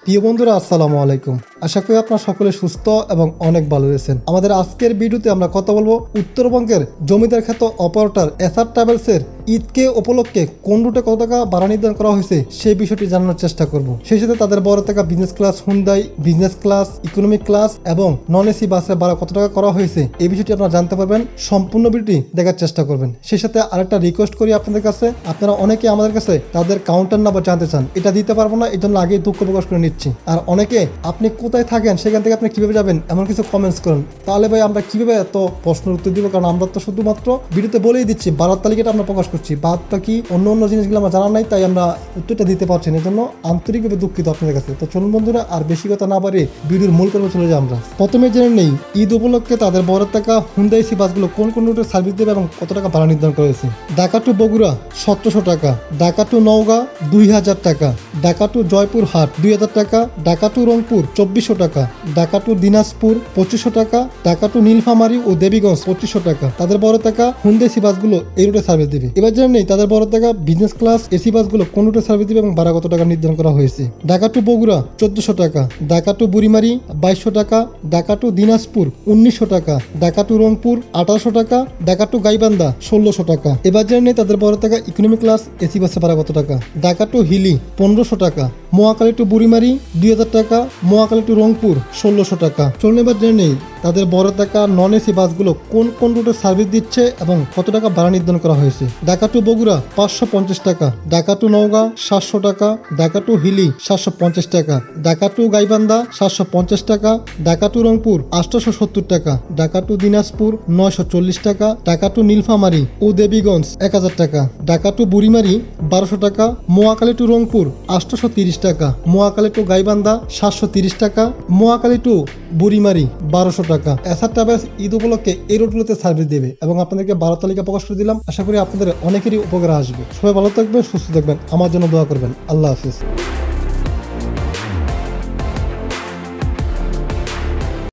প্রিয় বন্ধুরা, আসসালামু আলাইকুম। আশা করি আপনারা সকলে সুস্থ এবং অনেক ভালো রয়েছেন। আমাদের আজকের ভিডিওতে আমরা কথা বলবো উত্তরবঙ্গের জমিদার খ্যাত অপারেটর এসআর ট্রাভেলসের ঈদকে উপলক্ষে কোন রুটে কত টাকা ভাড়া নির্ধারণ করা হয়েছে সেই বিষয়টি জানানোর চেষ্টা করব। সেই সাথে তাদের বড় টাকা business class Hyundai, business class, economic class এবং নন এসি বাসের ভাড়া কত টাকা করা হয়েছে এই বিষয়টি আপনারা জানতে পারবেন। সম্পূর্ণ ভিডিওটি দেখার চেষ্টা করবেন। সেই সাথে আরেকটা রিকোয়েস্ট করি আপনাদের কাছে, আপনারা অনেকে আমাদের কাছে তাদের কাউন্টার নাম্বার জানতে চান, এটা দিতে পারবো না, এই জন্য আগেই দুঃখ প্রকাশ করে নিচ্ছি। আর অনেকে আপনি কোথায় থাকেন সেখান থেকে আপনি কিভাবে যাবেন এমন কিছু কমেন্টস করেন, তাহলে ভাই আমরা কিভাবে এত প্রশ্নের উত্তর দিব? কারণ আমরা তো শুধুমাত্র ভিডিওতে বলেই দিচ্ছি, ভাড়ার তালিকাটা আমরা প্রকাশ করছি, বাদটা কি অন্য জিনিসগুলো আমরা জানা নাই, তাই আমরা উত্তরটা দিতে পারছি না। এই জন্য আন্তরিকভাবে দুঃখিত আপনাদের কাছে। তো চলুন বন্ধুরা, আর বেশি কথা না বাড়িয়ে ভিডিওর মূল পর্বে চলে যাই আমরা। প্রথমে জেনে নেই ঈদ উপলক্ষে তাদের বড় টাকা হুন্ডাই এসি বাসগুলো কোন কোন রুটে সার্ভিস দেবে এবং কত টাকা ভাড়া নির্ধারণ করেছে। ঢাকা টু বগুড়া 1700 টাকা, ঢাকা টু নওগাঁ 2000 টাকা, ঢাকা টু জয়পুর হাট 2000 টাকা, ঢাকা টু রংপুর 2400 টাকা, ঢাকা টু দিনাজপুর 2500 টাকা, ঢাকা টু নীলফামারী ও দেবীগঞ্জ 2500 টাকা। তাদের বড় টাকা হুন্ডাই এসি বাসগুলো এই রুটে সার্ভিস দেবে। এবার জেনে নেই তাদের বড় টাকা বিজনেস ক্লাস এসি বাসগুলো কোন রুটে সার্ভিস দেবে এবং ভাড়া কত টাকা নির্ধারণ করা হয়েছে। ঢাকা টু বগুড়া 1400 টাকা, ঢাকা টু বুড়িমারি 2200 টাকা, ঢাকা টু দিনাজপুর 1900 টাকা, ঢাকা টু রংপুর 1800 টাকা, ঢাকা টু গাইবান্ধা 1600 টাকা। এবার জেনে নেই তাদের বড় টাকা ইকোনমিক ক্লাস এসি বাসে ভাড়া কত টাকা। ঢাকা টু হিলি 1500 টাকা, মহাকালী টু বুড়িমারি 2000 টাকা, মহাকালী টু রংপুর 1600 টাকা। চলুন এবার জেনে নেই তাদের বড় টাকা নন এসি বাসগুলো কোন কোন রুটে সার্ভিস দিচ্ছে এবং কত টাকা ভাড়া নির্ধারণ করা হয়েছে। ঢাকা টু বগুড়া 550 টাকা, ঢাকা টু নওগাঁ 700 টাকা, ঢাকা টু হিলি 750 টাকা, ঢাকা টু গাইবান্ধা 750 টাকা, ঢাকা টু রংপুর 870 টাকা, ঢাকা টু দিনাজপুর 940 টাকা, ঢাকা টু নীলফামারী ও দেবীগঞ্জ 1000 টাকা, ঢাকা টু বুড়িমারি 1200 টাকা, মহাকালী টু রংপুর 830 টাকা, মহাকালী টু গাইবান্ধা 730 টাকা, মহাকালী টু বুড়িমারি 1200 টাকা। এসআর ট্রাভেলস ঈদ উপলক্ষে এই রুটগুলোতে সার্ভিস দেবে এবং আপনাদেরকে ভাড়া তালিকা প্রকাশ করে দিলাম। আশা করি আপনাদের অনেকেরই উপকার আসবে। সবাই ভালো থাকবেন, সুস্থ থাকবেন, আমার জন্য দোয়া করবেন। আল্লাহ হাফিজ।